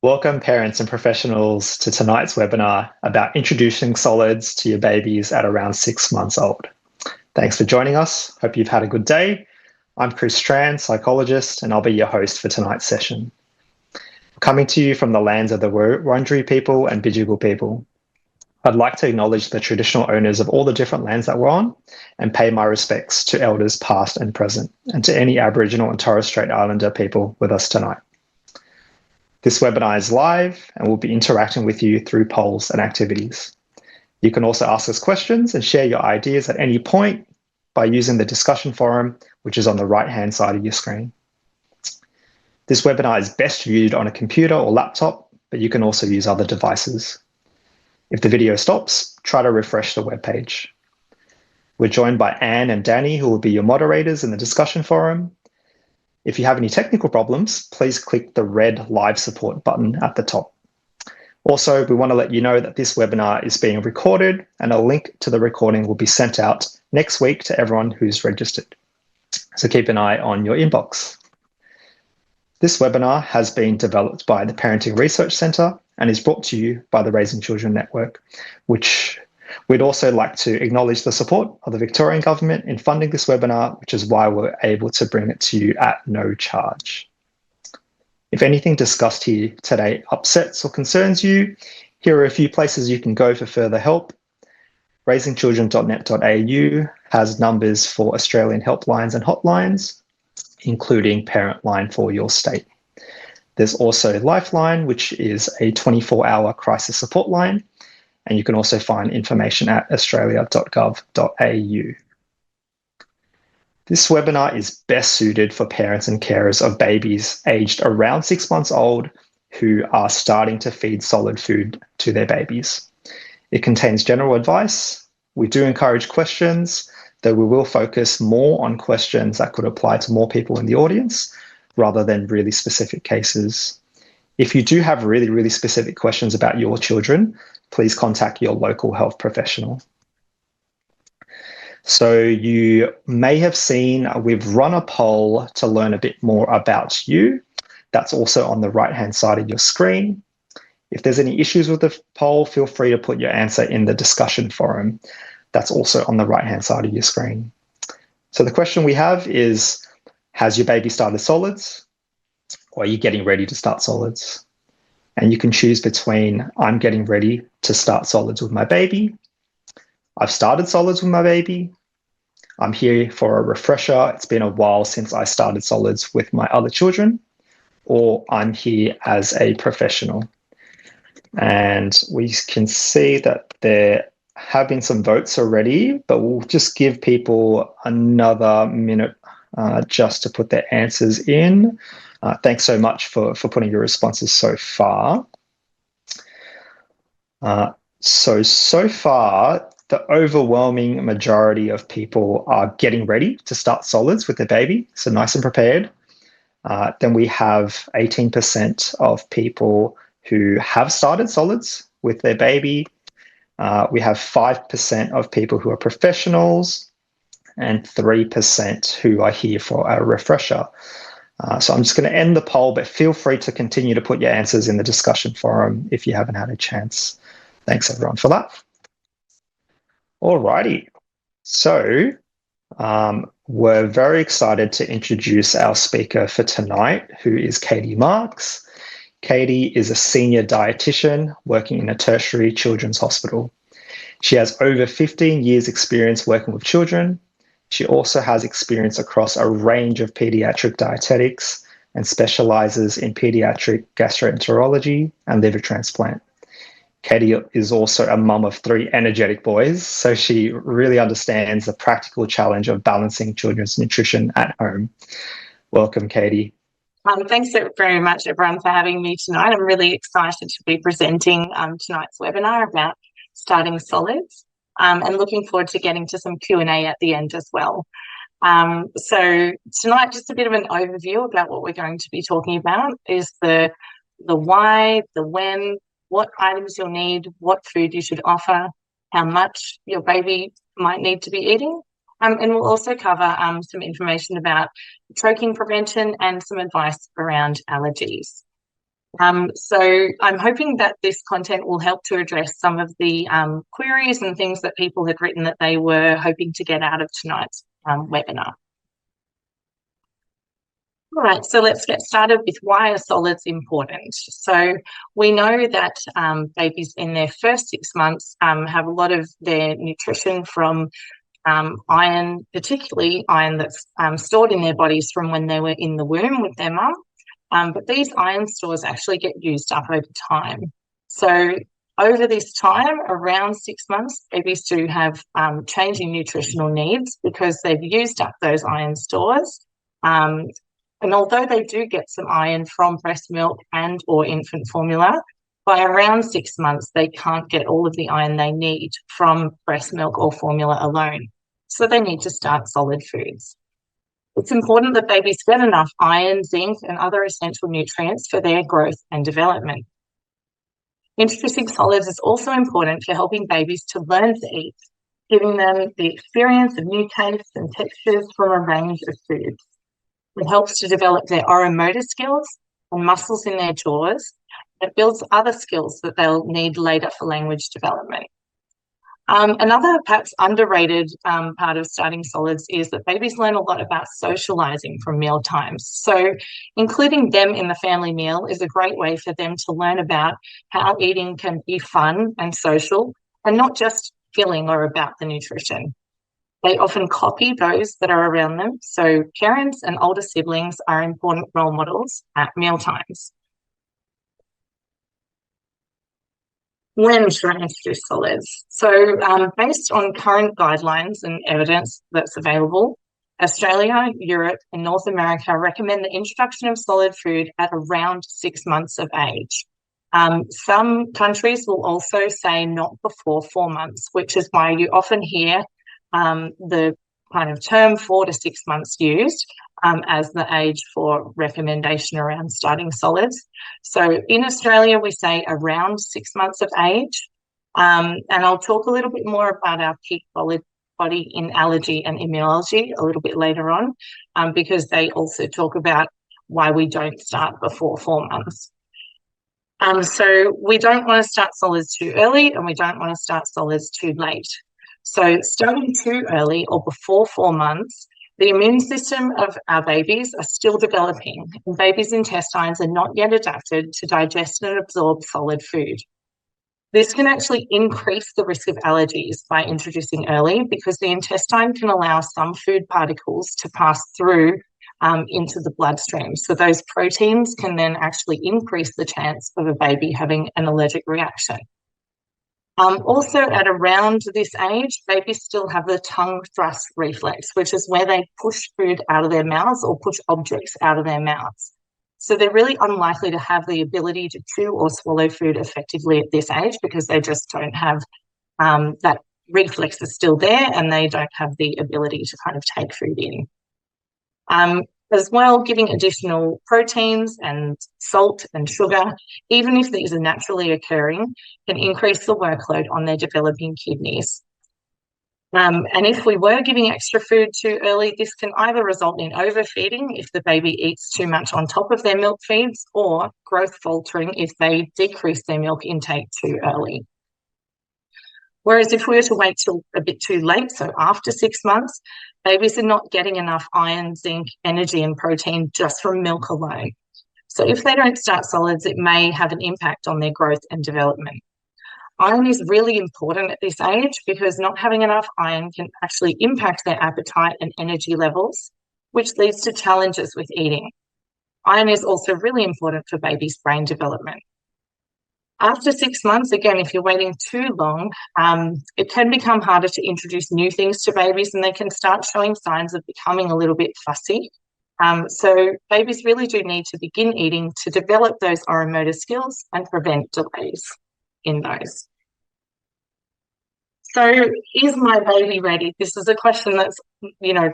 Welcome, parents and professionals, to tonight's webinar about introducing solids to your babies at around 6 months old. Thanks for joining us. Hope you've had a good day. I'm Chris Strand, psychologist, and I'll be your host for tonight's session. Coming to you from the lands of the Wurundjeri people and Bidjigal people, I'd like to acknowledge the traditional owners of all the different lands that we're on and pay my respects to elders past and present, and to any Aboriginal and Torres Strait Islander people with us tonight. This webinar is live and we'll be interacting with you through polls and activities. You can also ask us questions and share your ideas at any point by using the discussion forum, which is on the right-hand side of your screen. This webinar is best viewed on a computer or laptop, but you can also use other devices. If the video stops, try to refresh the webpage. We're joined by Anne and Danny, who will be your moderators in the discussion forum. If you have any technical problems, please click the red live support button at the top. Also, we want to let you know that this webinar is being recorded and a link to the recording will be sent out next week to everyone who's registered. So keep an eye on your inbox. This webinar has been developed by the Parenting Research Centre and is brought to you by the Raising Children Network, which we'd also like to acknowledge the support of the Victorian Government in funding this webinar, which is why we're able to bring it to you at no charge. If anything discussed here today upsets or concerns you, here are a few places you can go for further help. raisingchildren.net.au has numbers for Australian helplines and hotlines, including Parent Line for your state. There's also Lifeline, which is a 24-hour crisis support line, and you can also find information at australia.gov.au. This webinar is best suited for parents and carers of babies aged around 6 months old who are starting to feed solid food to their babies. It contains general advice. We do encourage questions, though we will focus more on questions that could apply to more people in the audience rather than really specific cases. If you do have really specific questions about your children, please contact your local health professional. So you may have seen we've run a poll to learn a bit more about you. That's also on the right-hand side of your screen. If there's any issues with the poll, feel free to put your answer in the discussion forum. That's also on the right-hand side of your screen. So the question we have is, has your baby started solids? Or are you getting ready to start solids? And you can choose between, I'm getting ready to start solids with my baby, I've started solids with my baby, I'm here for a refresher, it's been a while since I started solids with my other children, or I'm here as a professional. And we can see that there have been some votes already, but we'll just give people another minute just to put their answers in. Thanks so much for putting your responses so far. So far, the overwhelming majority of people are getting ready to start solids with their baby, so nice and prepared. Then we have 18% of people who have started solids with their baby. We have 5% of people who are professionals and 3% who are here for a refresher. So I'm just going to end the poll, but feel free to continue to put your answers in the discussion forum if you haven't had a chance. Thanks everyone for that. Alrighty, so we're very excited to introduce our speaker for tonight, who is Katie Marks. Katie is a senior dietitian working in a tertiary children's hospital. She has over 15 years experience working with children. She also has experience across a range of pediatric dietetics and specializes in pediatric gastroenterology and liver transplant. Katie is also a mum of 3 energetic boys, so she really understands the practical challenge of balancing children's nutrition at home. Welcome, Katie. Thanks very much, everyone, for having me tonight. I'm really excited to be presenting tonight's webinar about starting solids. And looking forward to getting to some Q&A at the end as well. So tonight, just a bit of an overview about what we're going to be talking about is the why, the when, what items you'll need, what food you should offer, how much your baby might need to be eating. And we'll also cover some information about choking prevention and some advice around allergies. So I'm hoping that this content will help to address some of the queries and things that people had written that they were hoping to get out of tonight's webinar. All right, so let's get started with why are solids important. So we know that babies in their first 6 months have a lot of their nutrition from iron, particularly iron that's stored in their bodies from when they were in the womb with their mum. But these iron stores actually get used up over time. So over this time, around 6 months, babies do have changing nutritional needs because they've used up those iron stores. And although they do get some iron from breast milk and or infant formula, by around 6 months, they can't get all of the iron they need from breast milk or formula alone. So they need to start solid foods. It's important that babies get enough iron, zinc, and other essential nutrients for their growth and development. Introducing solids is also important for helping babies to learn to eat, giving them the experience of new tastes and textures from a range of foods. It helps to develop their oromotor skills and muscles in their jaws. It builds other skills that they'll need later for language development. Another perhaps underrated part of starting solids is that babies learn a lot about socialising from meal times. So including them in the family meal is a great way for them to learn about how eating can be fun and social and not just filling or about the nutrition. They often copy those that are around them. So parents and older siblings are important role models at meal times. When should I introduce solids? So based on current guidelines and evidence that's available, Australia, Europe and North America recommend the introduction of solid food at around 6 months of age. Some countries will also say not before 4 months, which is why you often hear the kind of term 4 to 6 months used as the age for recommendation around starting solids. So in Australia, we say around 6 months of age. And I'll talk a little bit more about our peak body in allergy and immunology a little bit later on, because they also talk about why we don't start before 4 months. So we don't want to start solids too early and we don't want to start solids too late. So starting too early or before 4 months, the immune system of our babies are still developing and babies' intestines are not yet adapted to digest and absorb solid food. This can actually increase the risk of allergies by introducing early because the intestine can allow some food particles to pass through into the bloodstream. So those proteins can then actually increase the chance of a baby having an allergic reaction. Also, at around this age, babies still have the tongue thrust reflex, which is where they push food out of their mouths or push objects out of their mouths. So they're really unlikely to have the ability to chew or swallow food effectively at this age because they just don't have that reflex is still there and they don't have the ability to kind of take food in. As well, giving additional proteins and salt and sugar, even if these are naturally occurring, can increase the workload on their developing kidneys. And if we were giving extra food too early, this can either result in overfeeding if the baby eats too much on top of their milk feeds or growth faltering if they decrease their milk intake too early. Whereas if we were to wait till a bit too late, so after 6 months, babies are not getting enough iron, zinc, energy and protein just from milk alone. So if they don't start solids, it may have an impact on their growth and development. Iron is really important at this age because not having enough iron can actually impact their appetite and energy levels, which leads to challenges with eating. Iron is also really important for babies' brain development. After 6 months, again, if you're waiting too long, it can become harder to introduce new things to babies and they can start showing signs of becoming a little bit fussy. So babies really do need to begin eating to develop those oromotor skills and prevent delays in those. So is my baby ready? This is a question that's,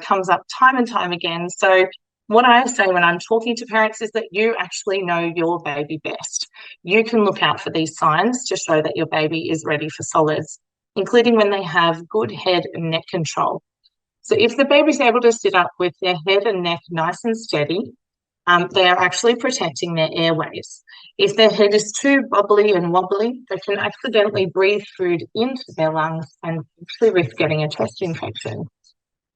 comes up time and time again. So what I say when I'm talking to parents is that you actually know your baby best. You can look out for these signs to show that your baby is ready for solids, including when they have good head and neck control. So if the baby's able to sit up with their head and neck nice and steady, they are actually protecting their airways. If their head is too bubbly and wobbly, they can accidentally breathe food into their lungs and actually risk getting a chest infection.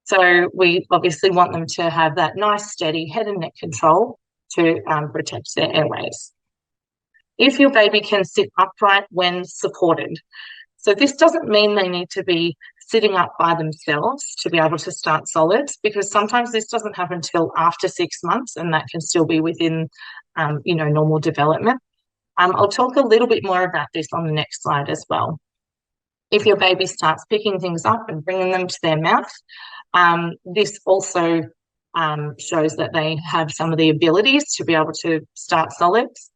So we obviously want them to have that nice, steady head and neck control to protect their airways. If your baby can sit upright when supported, so this doesn't mean they need to be sitting up by themselves to be able to start solids, because sometimes this doesn't happen until after 6 months, and that can still be within, normal development. I'll talk a little bit more about this on the next slide as well. If your baby starts picking things up and bringing them to their mouth, this also shows that they have some of the abilities to be able to start solids.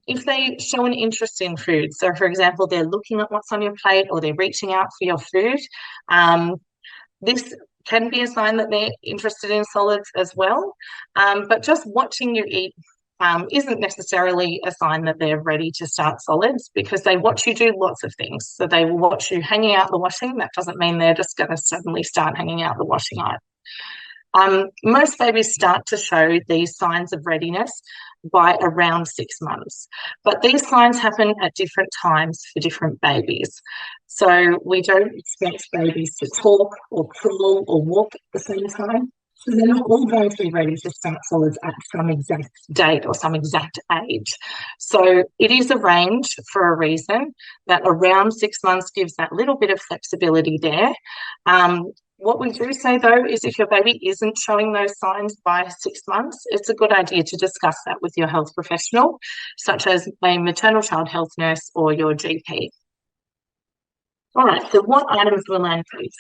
If they show an interest in food, so for example, they're looking at what's on your plate or they're reaching out for your food, this can be a sign that they're interested in solids as well. But just watching you eat isn't necessarily a sign that they're ready to start solids, because they watch you do lots of things. So they will watch you hanging out the washing. That doesn't mean they're just going to suddenly start hanging out the washing either. Most babies start to show these signs of readiness by around 6 months, but these signs happen at different times for different babies. So we don't expect babies to talk or crawl or walk at the same time. So they're not all going to be ready to start solids at some exact date or some exact age. So it is a range for a reason. That around 6 months gives that little bit of flexibility there. What we do say, though, is if your baby isn't showing those signs by 6 months, it's a good idea to discuss that with your health professional, such as a maternal child health nurse or your GP. All right, so what items will I need?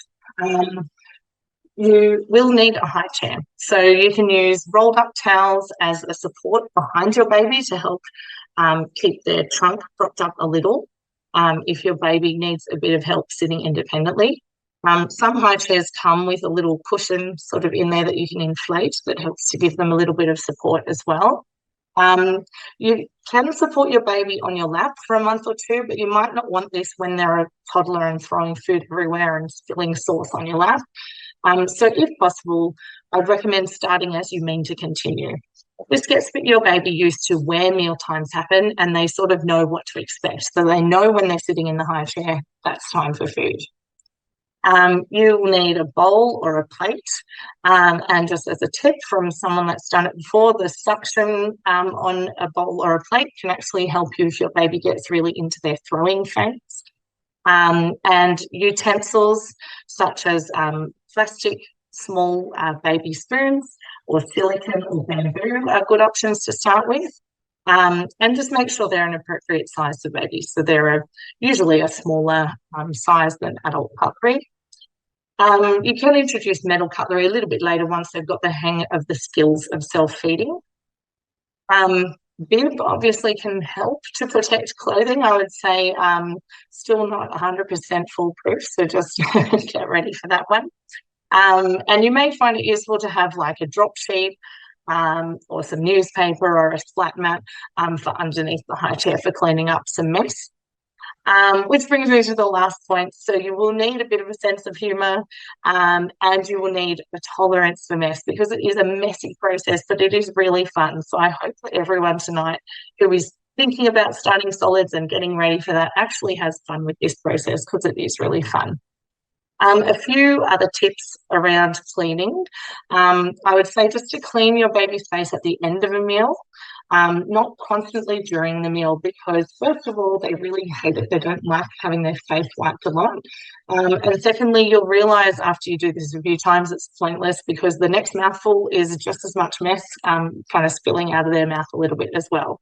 You will need a high chair. So you can use rolled up towels as a support behind your baby to help keep their trunk propped up a little if your baby needs a bit of help sitting independently. Some high chairs come with a little cushion sort of in there that you can inflate that helps to give them a little bit of support as well. You can support your baby on your lap for a month or two, but you might not want this when they're a toddler and throwing food everywhere and spilling sauce on your lap. So if possible, I'd recommend starting as you mean to continue. This gets your baby used to where meal times happen, and they sort of know what to expect. So they know when they're sitting in the high chair, that's time for food. You will need a bowl or a plate, and just as a tip from someone that's done it before, the suction on a bowl or a plate can actually help you if your baby gets really into their throwing phase. And utensils such as plastic small baby spoons or silicone or bamboo are good options to start with. And just make sure they're an appropriate size for babies. So they're usually a smaller size than adult cutlery. You can introduce metal cutlery a little bit later once they've got the hang of the skills of self-feeding. Bib obviously can help to protect clothing. I would say still not 100% foolproof, so just get ready for that one. And you may find it useful to have like a drop sheet or some newspaper or a splat mat for underneath the high chair for cleaning up some mess. Which brings me to the last point. So you will need a bit of a sense of humour and you will need a tolerance for mess, because it is a messy process, but it is really fun. So I hope that everyone tonight who is thinking about starting solids and getting ready for that actually has fun with this process, because it is really fun. A few other tips around cleaning. I would say just to clean your baby's face at the end of a meal. Not constantly during the meal, because first of all, they really hate it. They don't like having their face wiped a lot. And secondly, you'll realise after you do this a few times, it's pointless, because the next mouthful is just as much mess kind of spilling out of their mouth a little bit as well.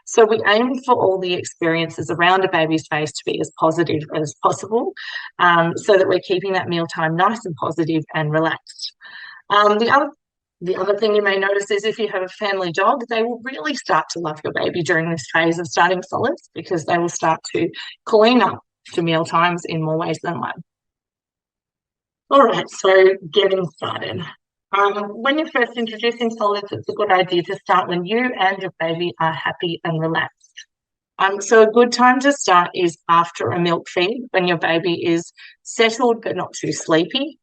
So we aim for all the experiences around a baby's face to be as positive as possible, so that we're keeping that mealtime nice and positive and relaxed. The other thing you may notice is if you have a family dog, they will really start to love your baby during this phase of starting solids, because they will start to clean up to meal times in more ways than one. All right, so getting started. When you're first introducing solids, it's a good idea to start when you and your baby are happy and relaxed. So a good time to start is after a milk feed, when your baby is settled but not too sleepy.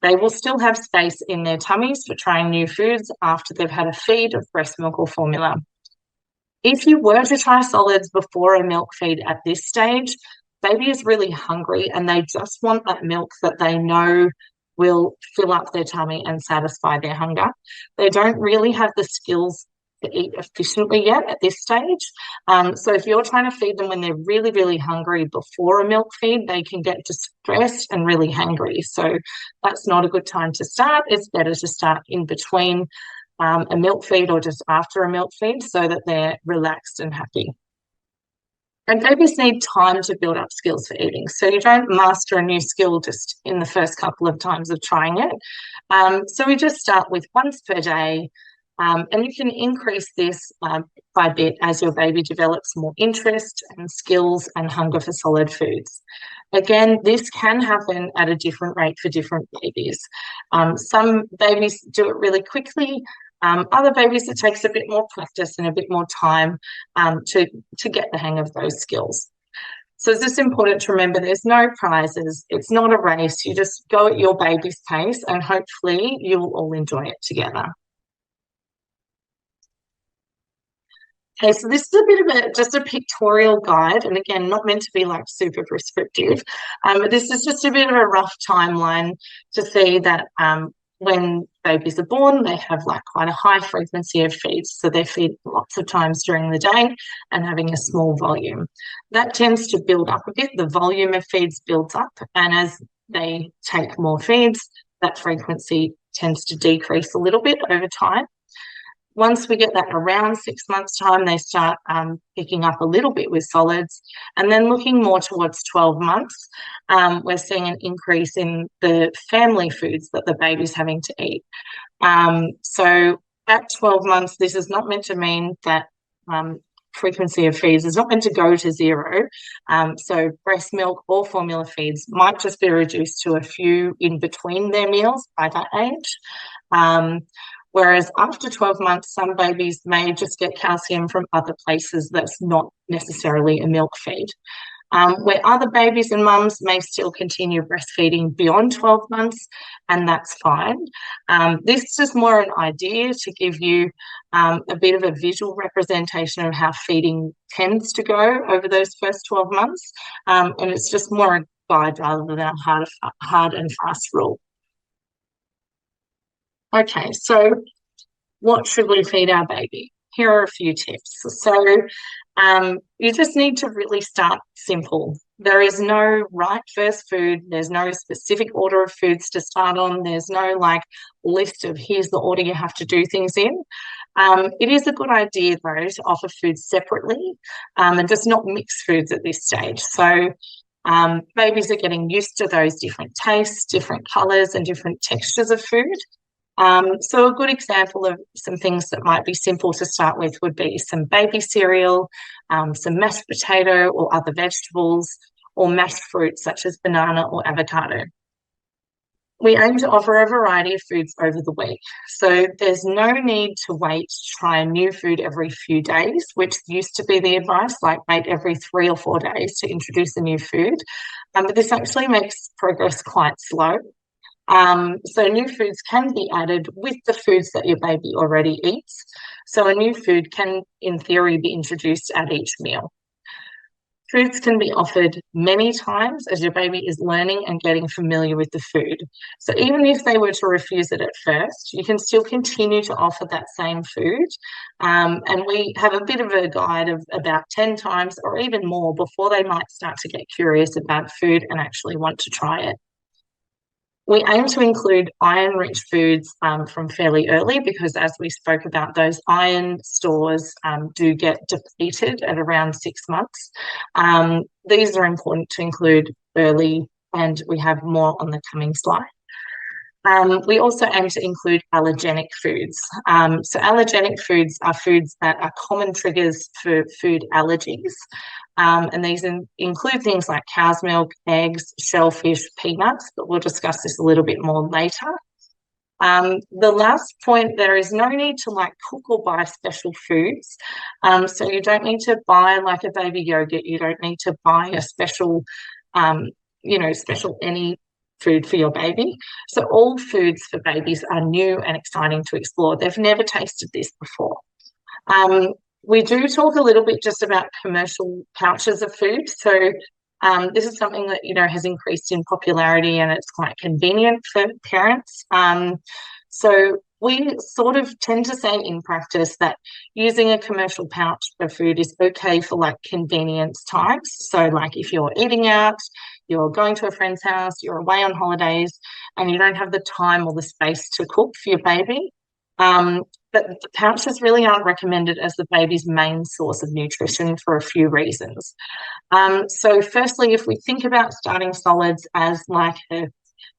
They will still have space in their tummies for trying new foods after they've had a feed of breast milk or formula. If you were to try solids before a milk feed at this stage, baby is really hungry and they just want that milk that they know will fill up their tummy and satisfy their hunger. They don't really have the skills to eat efficiently yet at this stage. So if you're trying to feed them when they're really, really hungry before a milk feed, they can get distressed and really hangry. So that's not a good time to start. It's better to start in between a milk feed or just after a milk feed so that they're relaxed and happy. And babies need time to build up skills for eating. So you don't master a new skill just in the first couple of times of trying it. So we just start with once per day, and you can increase this by bit as your baby develops more interest and skills and hunger for solid foods. Again, this can happen at a different rate for different babies. Some babies do it really quickly. Other babies, it takes a bit more practice and a bit more time to get the hang of those skills. So it's just important to remember there's no prizes. It's not a race. You just go at your baby's pace and hopefully you will all enjoy it together. Okay, so this is a bit of just a pictorial guide, and again, not meant to be like super prescriptive. But this is just a bit of a rough timeline to see that when babies are born, they have like quite a high frequency of feeds. So they feed lots of times during the day and having a small volume. That tends to build up a bit. The volume of feeds builds up, and as they take more feeds, that frequency tends to decrease a little bit over time. Once we get that around 6 months' time, they start picking up a little bit with solids. And then looking more towards 12 months, we're seeing an increase in the family foods that the baby's having to eat. So at 12 months, this is not meant to mean that frequency of feeds is not meant to go to zero. So breast milk or formula feeds might just be reduced to a few in between their meals by that age. Whereas after 12 months, some babies may just get calcium from other places that's not necessarily a milk feed. Where other babies and mums may still continue breastfeeding beyond 12 months, and that's fine. This is just more an idea to give you a bit of a visual representation of how feeding tends to go over those first 12 months, and it's just more a guide rather than a hard and fast rule. Okay, so what should we feed our baby? Here are a few tips. So you just need to really start simple. There is no right first food. There's no specific order of foods to start on. There's no like list of here's the order you have to do things in. It is a good idea though to offer foods separately and just not mix foods at this stage. So babies are getting used to those different tastes, different colours and different textures of food. So a good example of some things that might be simple to start with would be some baby cereal, some mashed potato or other vegetables, or mashed fruits such as banana or avocado. We aim to offer a variety of foods over the week. So there's no need to wait to try a new food every few days, which used to be the advice, like wait every 3 or 4 days to introduce a new food. But this actually makes progress quite slow. So new foods can be added with the foods that your baby already eats. So a new food can, in theory, be introduced at each meal. Foods can be offered many times as your baby is learning and getting familiar with the food. So even if they were to refuse it at first, you can still continue to offer that same food. And we have a bit of a guide of about 10 times or even more before they might start to get curious about food and actually want to try it. We aim to include iron-rich foods from fairly early because, as we spoke about, those iron stores do get depleted at around 6 months. These are important to include early, and we have more on the coming slide. We also aim to include allergenic foods. So allergenic foods are foods that are common triggers for food allergies. And these include things like cow's milk, eggs, shellfish, peanuts, but we'll discuss this a little bit more later. The last point, there is no need to like cook or buy special foods. So you don't need to buy like a baby yogurt. You don't need to buy a special, special any food for your baby. So all foods for babies are new and exciting to explore. They've never tasted this before. We do talk a little bit just about commercial pouches of food. So this is something that, has increased in popularity, and it's quite convenient for parents. So we sort of tend to say in practice that using a commercial pouch of food is okay for like convenience times. So like if you're eating out, you're going to a friend's house, you're away on holidays, and you don't have the time or the space to cook for your baby. But the pouches really aren't recommended as the baby's main source of nutrition for a few reasons. So firstly, if we think about starting solids as like a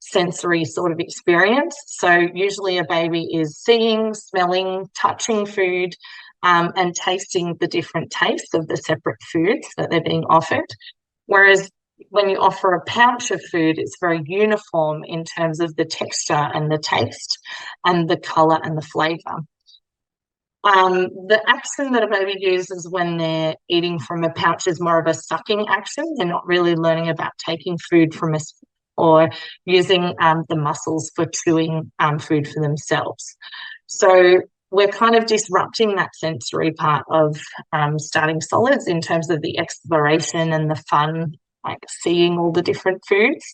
sensory sort of experience, so usually a baby is seeing, smelling, touching food, and tasting the different tastes of the separate foods that they're being offered. Whereas when you offer a pouch of food, it's very uniform in terms of the texture and the taste and the colour and the flavour. The action that a baby uses when they're eating from a pouch is more of a sucking action. They're not really learning about taking food from us or using the muscles for chewing food for themselves. So we're kind of disrupting that sensory part of starting solids in terms of the exploration and the fun, like seeing all the different foods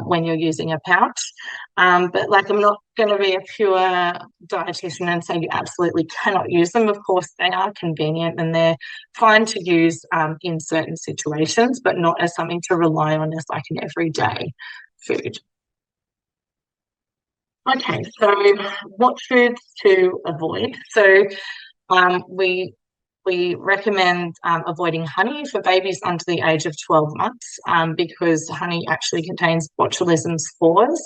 when you're using a pouch. But like, I'm not going to be a pure dietitian and say you absolutely cannot use them. Of course, they are convenient and they're fine to use in certain situations, but not as something to rely on as like an everyday food. Okay, so what foods to avoid? So we recommend avoiding honey for babies under the age of 12 months because honey actually contains botulism spores,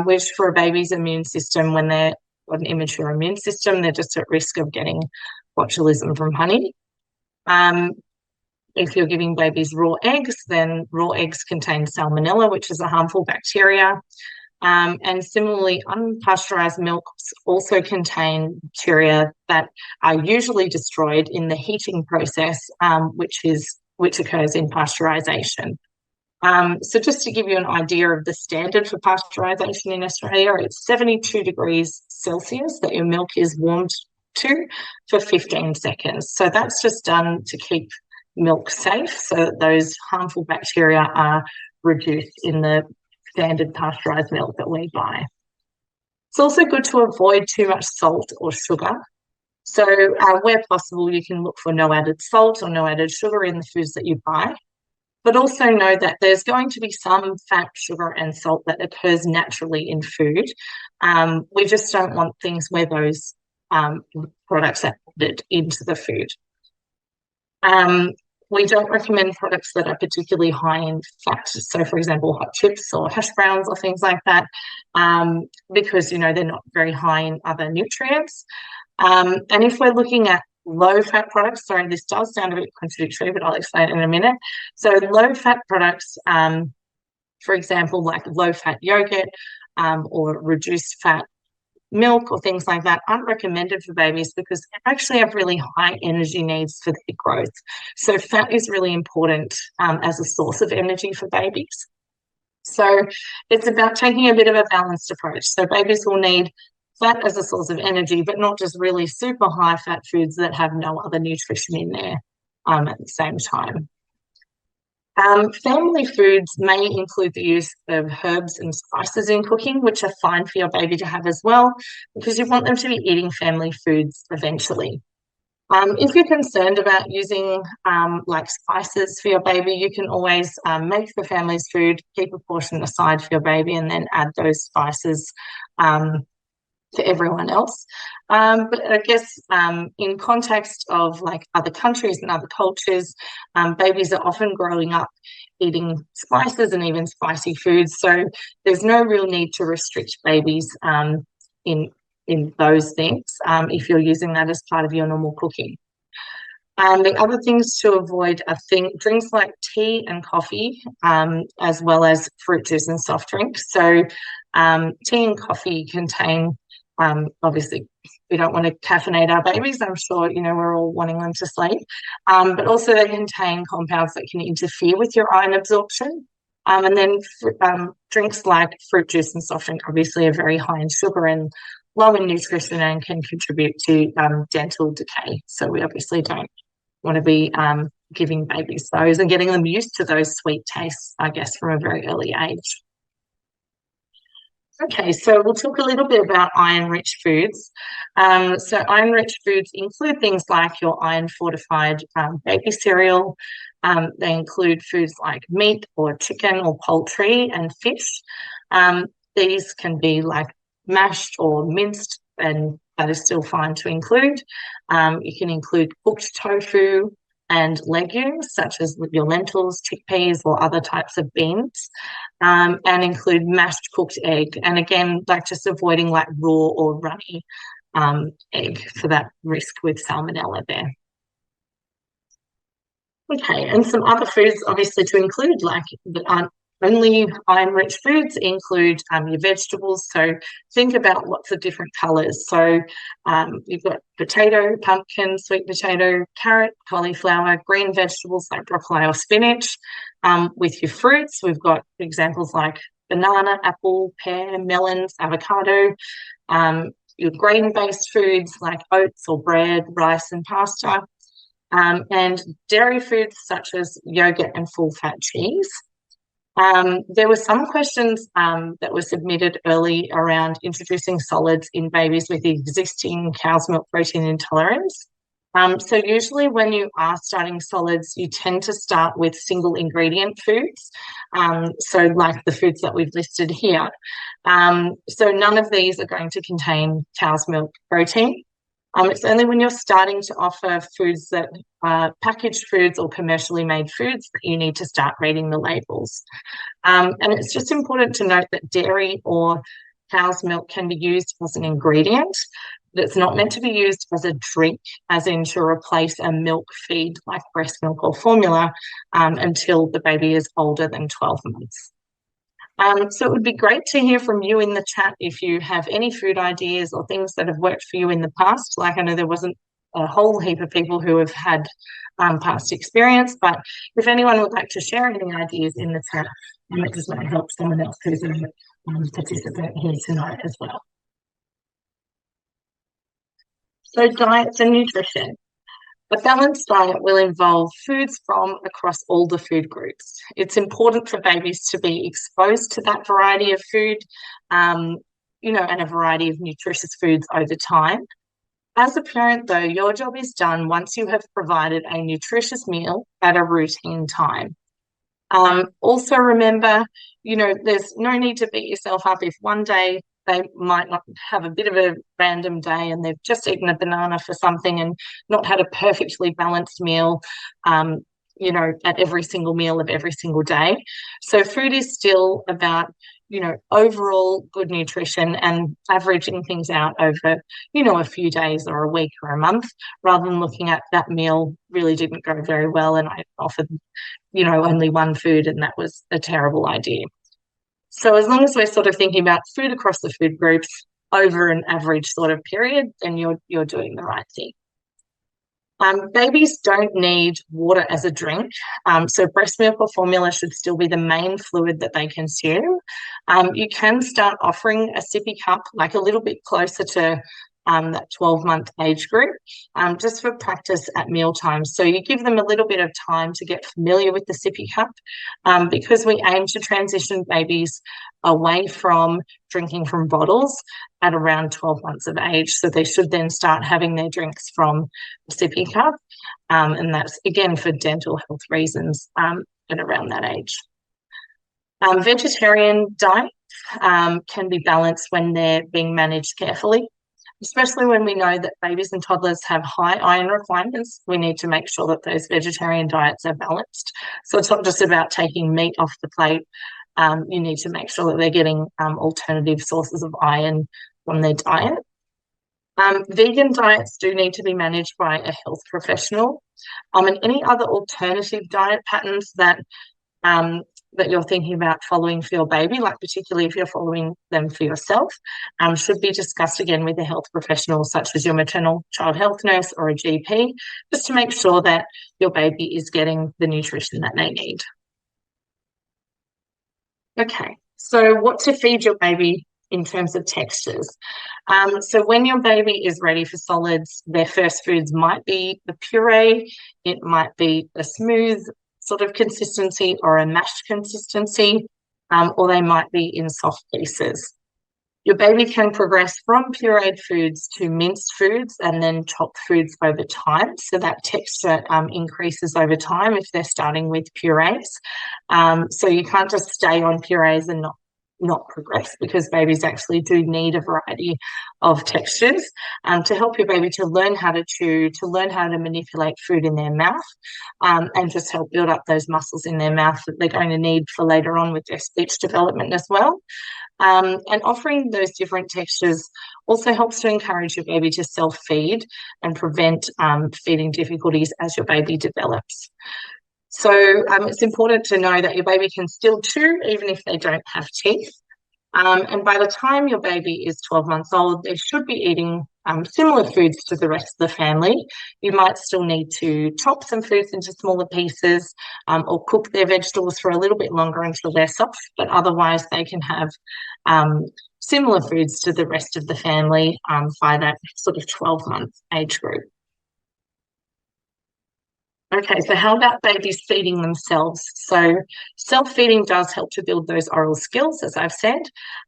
which for a baby's immune system, when they're got an immature immune system, they're just at risk of getting botulism from honey. If you're giving babies raw eggs, then raw eggs contain salmonella, which is a harmful bacteria. And similarly, unpasteurized milks also contain bacteria that are usually destroyed in the heating process, which occurs in pasteurization. So just to give you an idea of the standard for pasteurization in Australia, it's 72 degrees Celsius that your milk is warmed to for 15 seconds. So that's just done to keep milk safe so that those harmful bacteria are reduced in the standard pasteurized milk that we buy. It's also good to avoid too much salt or sugar. So where possible, you can look for no added salt or no added sugar in the foods that you buy. But also know that there's going to be some fat, sugar and salt that occurs naturally in food. We just don't want things where those products are added into the food. We don't recommend products that are particularly high in fat. So, for example, hot chips or hash browns or things like that, because, they're not very high in other nutrients. And if we're looking at low-fat products, sorry, this does sound a bit contradictory, but I'll explain it in a minute. So low-fat products, for example, like low-fat yogurt or reduced-fat milk or things like that aren't recommended for babies because they actually have really high energy needs for their growth. So fat is really important as a source of energy for babies. So it's about taking a bit of a balanced approach. So babies will need fat as a source of energy, but not just really super high fat foods that have no other nutrition in there at the same time. Family foods may include the use of herbs and spices in cooking, which are fine for your baby to have as well, because you want them to be eating family foods eventually. If you're concerned about using like spices for your baby, you can always make the family's food, keep a portion aside for your baby, and then add those spices to everyone else. But I guess in context of like other countries and other cultures, babies are often growing up eating spices and even spicy foods. So there's no real need to restrict babies in those things if you're using that as part of your normal cooking. The other things to avoid are drinks like tea and coffee, as well as fruit juice and soft drinks. So tea and coffee contain, obviously, we don't want to caffeinate our babies. I'm sure, we're all wanting them to sleep. But also they contain compounds that can interfere with your iron absorption. And then drinks like fruit juice and soft drink obviously are very high in sugar and low in nutrition and can contribute to dental decay. So we obviously don't want to be giving babies those and getting them used to those sweet tastes, I guess, from a very early age. Okay, so we'll talk a little bit about iron-rich foods. So iron-rich foods include things like your iron-fortified baby cereal. They include foods like meat or chicken or poultry and fish. These can be like mashed or minced, and that is still fine to include. You can include cooked tofu and legumes such as your lentils, chickpeas, or other types of beans, and include mashed cooked egg. And again, like just avoiding like raw or runny egg for that risk with salmonella there. Okay, and some other foods obviously to include, like that aren't only iron-rich foods, include your vegetables. So think about lots of different colours. So you've got potato, pumpkin, sweet potato, carrot, cauliflower, green vegetables like broccoli or spinach. With your fruits, we've got examples like banana, apple, pear, melons, avocado. Your grain-based foods like oats or bread, rice and pasta. And dairy foods such as yogurt and full-fat cheese. There were some questions that were submitted early around introducing solids in babies with existing cow's milk protein intolerance. So usually when you are starting solids, you tend to start with single ingredient foods. So like the foods that we've listed here. So none of these are going to contain cow's milk protein. It's only when you're starting to offer foods that are packaged foods or commercially made foods that you need to start reading the labels. And it's just important to note that dairy or cow's milk can be used as an ingredient, but it's not meant to be used as a drink, as in to replace a milk feed like breast milk or formula until the baby is older than 12 months. So it would be great to hear from you in the chat if you have any food ideas or things that have worked for you in the past. Like I know there wasn't a whole heap of people who have had past experience, but if anyone would like to share any ideas in the chat, it just might help someone else who's a participant here tonight as well. So diets and nutrition. A balanced diet will involve foods from across all the food groups. It's important for babies to be exposed to that variety of food, and a variety of nutritious foods over time. As a parent, though, your job is done once you have provided a nutritious meal at a routine time. Also remember, there's no need to beat yourself up if one day they might not have a bit of a random day and they've just eaten a banana for something and not had a perfectly balanced meal, at every single meal of every single day. So food is still about, overall good nutrition and averaging things out over, a few days or a week or a month, rather than looking at that meal really didn't go very well and I offered, only one food and that was a terrible idea. So as long as we're sort of thinking about food across the food groups over an average sort of period, then you're doing the right thing. Babies don't need water as a drink, so breast milk or formula should still be the main fluid that they consume. You can start offering a sippy cup, like a little bit closer to that 12-month age group, just for practice at mealtime. So you give them a little bit of time to get familiar with the sippy cup, because we aim to transition babies away from drinking from bottles at around 12 months of age. So they should then start having their drinks from a sippy cup, and that's, again, for dental health reasons at around that age. Vegetarian diets can be balanced when they're being managed carefully. Especially when we know that babies and toddlers have high iron requirements, we need to make sure that those vegetarian diets are balanced. So it's not just about taking meat off the plate. You need to make sure that they're getting alternative sources of iron from their diet. Vegan diets do need to be managed by a health professional. And any other alternative diet patterns that you're thinking about following for your baby, like particularly if you're following them for yourself, should be discussed again with a health professional such as your maternal child health nurse or a GP, just to make sure that your baby is getting the nutrition that they need. Okay, so what to feed your baby in terms of textures. So when your baby is ready for solids, their first foods might be the puree, it might be a smooth sort of consistency or a mashed consistency, or they might be in soft pieces. Your baby can progress from pureed foods to minced foods and then chopped foods over time. So that texture increases over time if they're starting with purees. So you can't just stay on purees and not progress, because babies actually do need a variety of textures to help your baby to learn how to chew, to learn how to manipulate food in their mouth, and just help build up those muscles in their mouth that they're going to need for later on with their speech development as well. And offering those different textures also helps to encourage your baby to self-feed and prevent feeding difficulties as your baby develops. So it's important to know that your baby can still chew even if they don't have teeth. And by the time your baby is 12 months old, they should be eating similar foods to the rest of the family. You might still need to chop some foods into smaller pieces or cook their vegetables for a little bit longer until they're soft, but otherwise they can have similar foods to the rest of the family by that sort of 12-month age group. Okay, so how about babies feeding themselves? So self-feeding does help to build those oral skills, as I've said,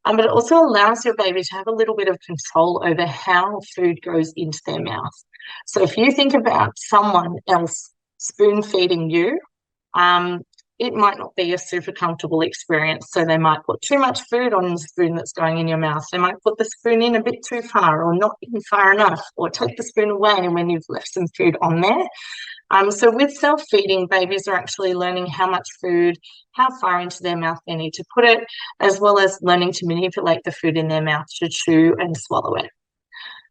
but it also allows your baby to have a little bit of control over how food goes into their mouth. So if you think about someone else spoon feeding you, it might not be a super comfortable experience. So they might put too much food on the spoon that's going in your mouth. They might put the spoon in a bit too far or not in far enough, or take the spoon away when you've left some food on there. So with self-feeding, babies are actually learning how much food, how far into their mouth they need to put it, as well as learning to manipulate the food in their mouth to chew and swallow it.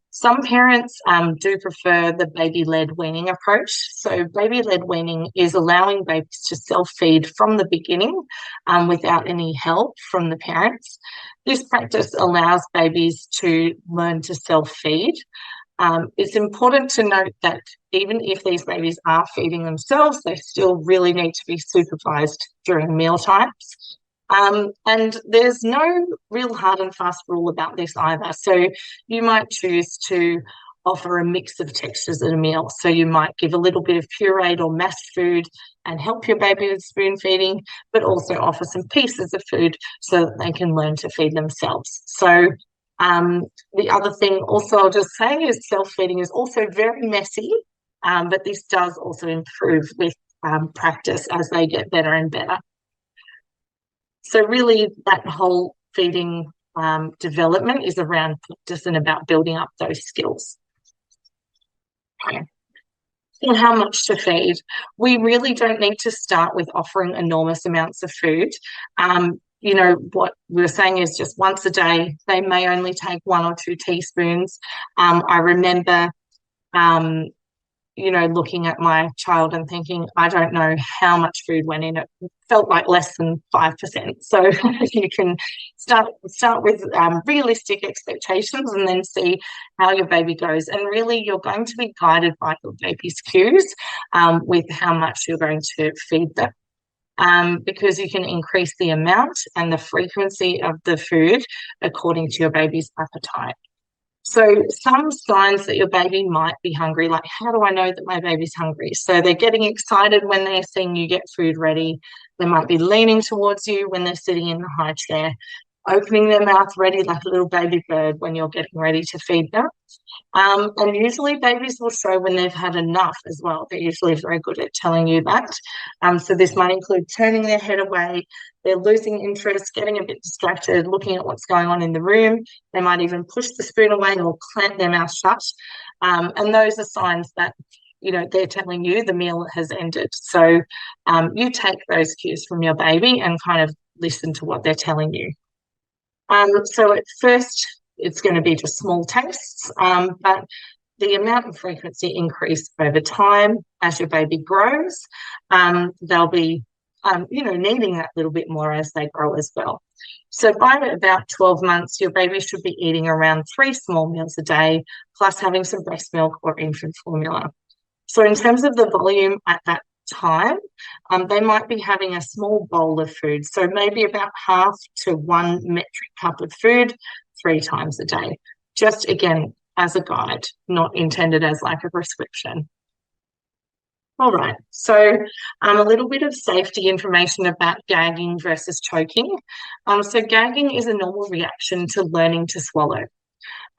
Some parents do prefer the baby-led weaning approach. So baby-led weaning is allowing babies to self-feed from the beginning without any help from the parents. This practice allows babies to learn to self-feed. It's important to note that even if these babies are feeding themselves, they still really need to be supervised during meal times. And there's no real hard and fast rule about this either. So you might choose to offer a mix of textures at a meal. So you might give a little bit of pureed or mashed food and help your baby with spoon feeding, but also offer some pieces of food so that they can learn to feed themselves. So the other thing also I'll just say is self-feeding is also very messy, but this does also improve with practice as they get better and better. So really that whole feeding development is around practice and about building up those skills. Okay. So how much to feed? We really don't need to start with offering enormous amounts of food. You know, what we're saying is just once a day. They may only take 1 or 2 teaspoons. I remember, you know, looking at my child and thinking, I don't know how much food went in. It felt like less than 5%. So you can start with realistic expectations and then see how your baby goes. And really, you're going to be guided by your baby's cues with how much you're going to feed them. Because you can increase the amount and the frequency of the food according to your baby's appetite. So some signs that your baby might be hungry, like how do I know that my baby's hungry? So they're getting excited when they're seeing you get food ready. They might be leaning towards you when they're sitting in the high chair, opening their mouth ready like a little baby bird when you're getting ready to feed them. And usually babies will show when they've had enough as well. They're usually very good at telling you that. So this might include turning their head away, they're losing interest, getting a bit distracted, looking at what's going on in the room. They might even push the spoon away or clamp their mouth shut. And those are signs that, you know, they're telling you the meal has ended. So you take those cues from your baby and kind of listen to what they're telling you. So at first, it's going to be just small tastes, but the amount of frequency increase over time as your baby grows. They'll be, you know, needing that little bit more as they grow as well. So by about 12 months, your baby should be eating around 3 small meals a day, plus having some breast milk or infant formula. So in terms of the volume at that time, they might be having a small bowl of food. So maybe about half to 1 metric cup of food 3 times a day. Just again, as a guide, not intended as like a prescription. All right, so a little bit of safety information about gagging versus choking. So gagging is a normal reaction to learning to swallow.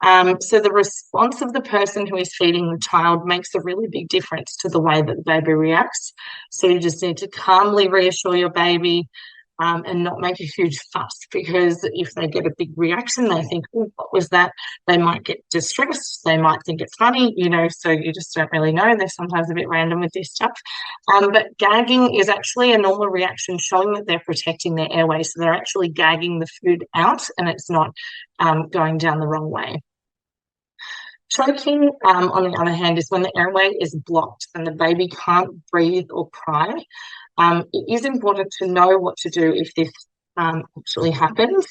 So the response of the person who is feeding the child makes a really big difference to the way that the baby reacts. So you just need to calmly reassure your baby, and not make a huge fuss, because if they get a big reaction, they think, oh, what was that? They might get distressed. They might think it's funny, so you just don't really know. They're sometimes a bit random with this stuff. But gagging is actually a normal reaction showing that they're protecting their airway. So they're actually gagging the food out and it's not going down the wrong way. Choking, on the other hand, is when the airway is blocked and the baby can't breathe or cry. It is important to know what to do if this actually happens.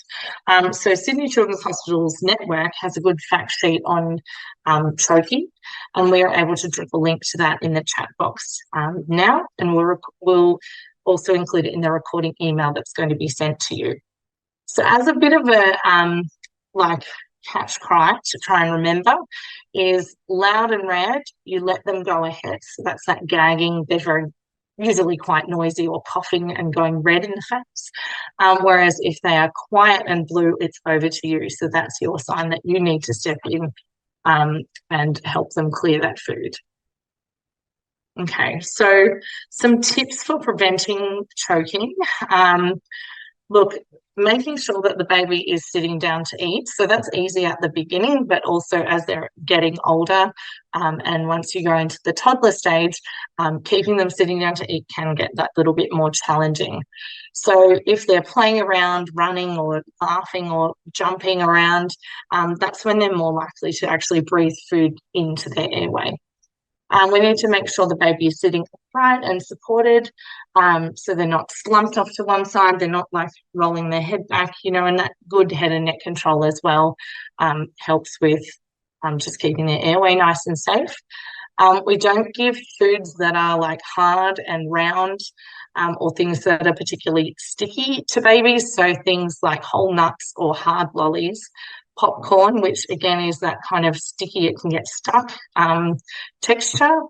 So Sydney Children's Hospital's network has a good fact sheet on choking, and we are able to drop a link to that in the chat box now, and we'll also include it in the recording email that's going to be sent to you. So as a bit of a catch cry to try and remember is loud and red, you let them go ahead. So that's that gagging. They're very usually quite noisy or coughing and going red in the face. Whereas if they are quiet and blue, it's over to you. So that's your sign that you need to step in and help them clear that food. Okay, so some tips for preventing choking. Look, making sure that the baby is sitting down to eat. So that's easy at the beginning, but also as they're getting older, and once you go into the toddler stage, keeping them sitting down to eat can get that little bit more challenging. So if they're playing around, running or laughing or jumping around, that's when they're more likely to actually breathe food into their airway. We need to make sure the baby is sitting upright and supported, so they're not slumped off to one side, they're not like rolling their head back, and that good head and neck control as well helps with just keeping their airway nice and safe. We don't give foods that are like hard and round, or things that are particularly sticky to babies, so things like whole nuts or hard lollies. Popcorn, which again is that kind of sticky, it can get stuck texture.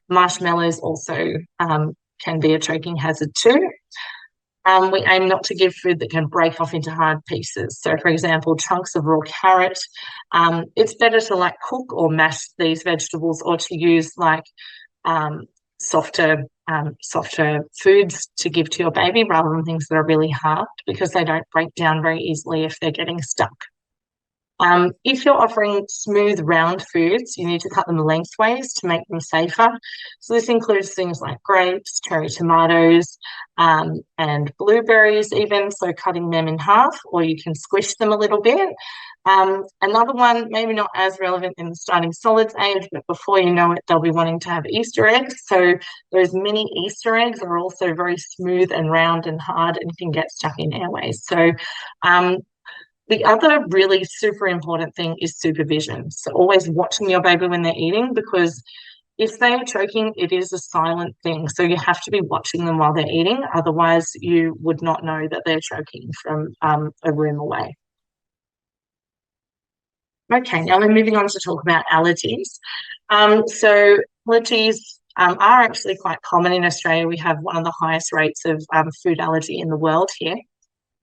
Marshmallows also can be a choking hazard too. We aim not to give food that can break off into hard pieces. So, for example, chunks of raw carrot. It's better to cook or mash these vegetables, or to use softer foods to give to your baby rather than things that are really hard, because they don't break down very easily if they're getting stuck. If you're offering smooth, round foods, you need to cut them lengthways to make them safer. So this includes things like grapes, cherry tomatoes, and blueberries even, so cutting them in half, or you can squish them a little bit. Another one, maybe not as relevant in the starting solids age, but before you know it, they'll be wanting to have Easter eggs. So those mini Easter eggs are also very smooth and round and hard and can get stuck in airways. So the other really super important thing is supervision. So always watching your baby when they're eating, because if they are choking, it is a silent thing. So you have to be watching them while they're eating. Otherwise, you would not know that they're choking from a room away. Okay, now we're moving on to talk about allergies. So allergies are actually quite common in Australia. We have one of the highest rates of food allergy in the world here.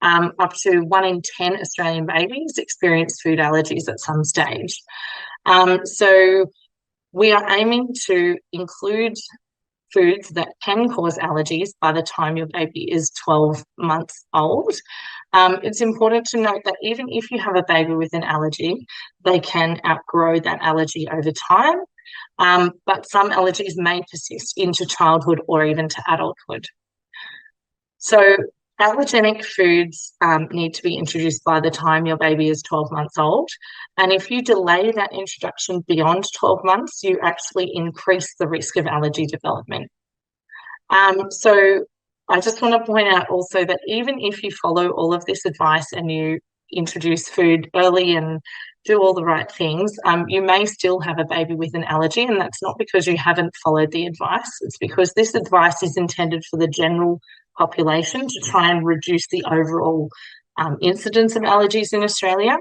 Up to 1 in 10 Australian babies experience food allergies at some stage. So we are aiming to include foods that can cause allergies by the time your baby is 12 months old. It's important to note that even if you have a baby with an allergy, they can outgrow that allergy over time, but some allergies may persist into childhood or even to adulthood. So allergenic foods need to be introduced by the time your baby is 12 months old. And if you delay that introduction beyond 12 months, you actually increase the risk of allergy development. So I just want to point out also that even if you follow all of this advice and you introduce food early and do all the right things, you may still have a baby with an allergy, and that's not because you haven't followed the advice. It's because this advice is intended for the general population to try and reduce the overall incidence of allergies in Australia.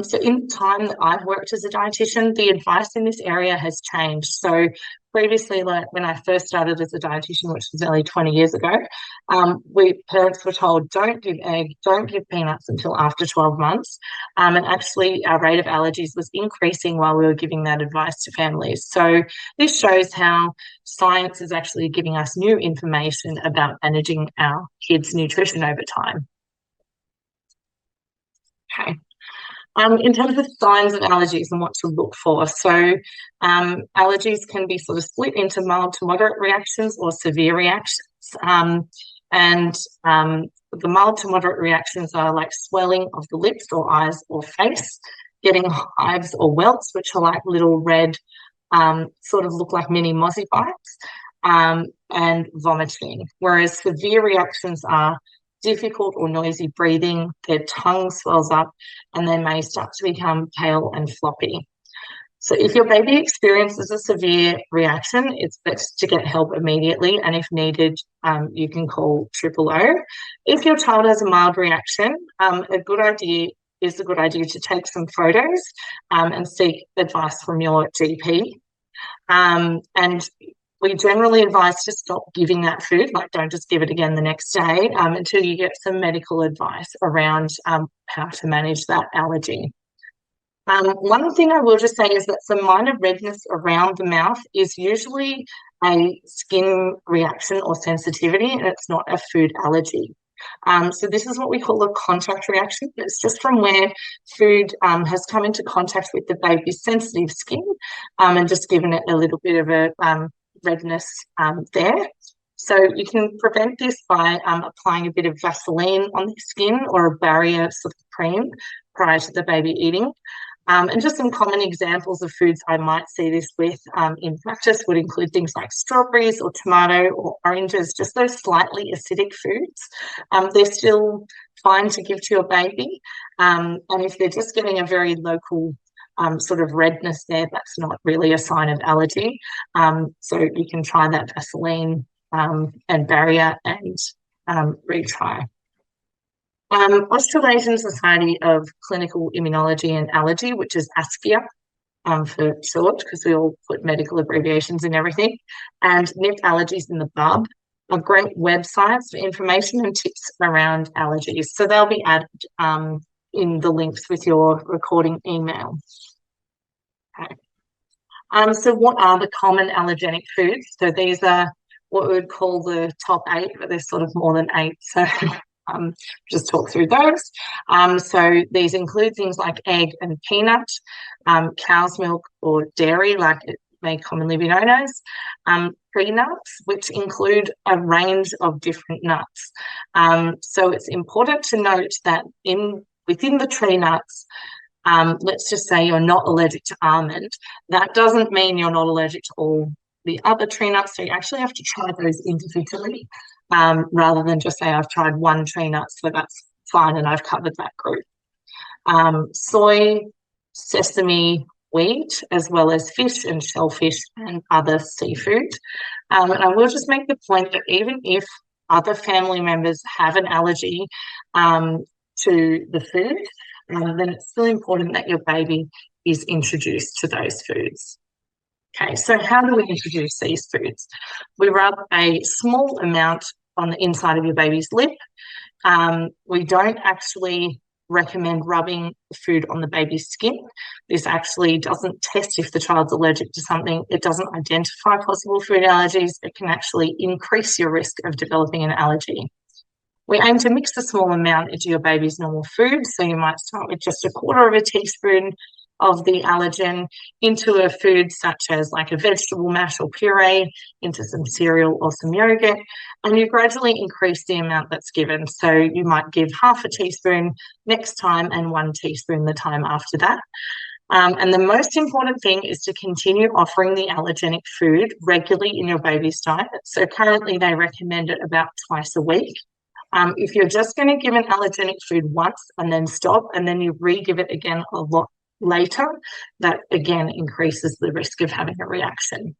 So in the time that I've worked as a dietitian, the advice in this area has changed. So previously, like when I first started as a dietitian, which was nearly 20 years ago, parents were told, don't give egg, don't give peanuts until after 12 months. And actually our rate of allergies was increasing while we were giving that advice to families. So this shows how science is actually giving us new information about managing our kids' nutrition over time. Okay. In terms of signs of allergies and what to look for, so allergies can be sort of split into mild to moderate reactions or severe reactions. The mild to moderate reactions are like swelling of the lips or eyes or face, getting hives or welts, which are like little red, sort of look like mini mozzie bites, and vomiting. Whereas severe reactions are difficult or noisy breathing, their tongue swells up, and they may start to become pale and floppy. So if your baby experiences a severe reaction, it's best to get help immediately, and if needed, you can call 000. If your child has a mild reaction, a good idea to take some photos and seek advice from your GP. And we generally advise to stop giving that food, like don't just give it again the next day until you get some medical advice around how to manage that allergy. One thing I will just say is that some minor redness around the mouth is usually a skin reaction or sensitivity, and it's not a food allergy. So this is what we call a contact reaction. It's just from where food has come into contact with the baby's sensitive skin and just given it a little bit of a redness there. So you can prevent this by applying a bit of Vaseline on the skin or a barrier sort of cream prior to the baby eating. And just some common examples of foods I might see this with in practice would include things like strawberries or tomato or oranges, just those slightly acidic foods. They're still fine to give to your baby. And if they're just getting a very local sort of redness there, that's not really a sign of allergy. So you can try that Vaseline and barrier and retry. Australasian Society of Clinical Immunology and Allergy, which is ASCIA for short, because we all put medical abbreviations in everything, and Nip Allergies in the Bub are great websites for information and tips around allergies. So they'll be added in the links with your recording email. Okay. So what are the common allergenic foods? So these are what we would call the top 8, but there's sort of more than 8. So just talk through those. So these include things like egg and peanut, cow's milk or dairy, like it may commonly be known as, tree nuts, which include a range of different nuts. So it's important to note that within the tree nuts, let's just say you're not allergic to almond. That doesn't mean you're not allergic to all the other tree nuts, so you actually have to try those individually. Rather than just say I've tried one tree nut, so that's fine and I've covered that group. Soy, sesame, wheat, as well as fish and shellfish and other seafood. And I will just make the point that even if other family members have an allergy to the food, then it's still important that your baby is introduced to those foods. Okay, so how do we introduce these foods? We rub a small amount on the inside of your baby's lip. We don't actually recommend rubbing food on the baby's skin. This actually doesn't test if the child's allergic to something. It doesn't identify possible food allergies. It can actually increase your risk of developing an allergy. We aim to mix a small amount into your baby's normal food. So you might start with just 1/4 teaspoon of the allergen into a food such as like a vegetable mash or puree, into some cereal or some yogurt, and you gradually increase the amount that's given. So you might give 1/2 teaspoon next time and 1 teaspoon the time after that. And the most important thing is to continue offering the allergenic food regularly in your baby's diet. So currently they recommend it about twice a week. If you're just going to give an allergenic food once and then stop, and then you re-give it again a lot later, that again increases the risk of having a reaction.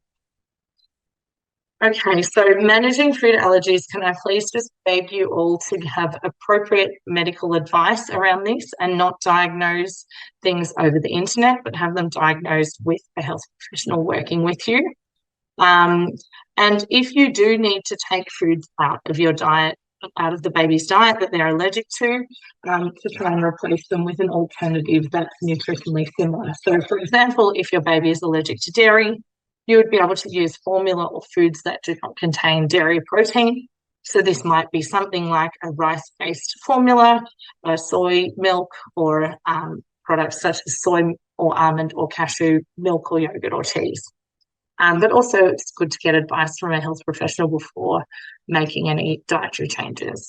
Okay, so managing food allergies, can I please just beg you all to have appropriate medical advice around this and not diagnose things over the internet, but have them diagnosed with a health professional working with you. And if you do need to take foods out of your diet, out of the baby's diet that they're allergic to try and replace them with an alternative that's nutritionally similar. So, for example, if your baby is allergic to dairy, you would be able to use formula or foods that do not contain dairy protein. So this might be something like a rice-based formula, soy milk, or products such as soy or almond or cashew milk or yogurt or cheese. But also it's good to get advice from a health professional before making any dietary changes.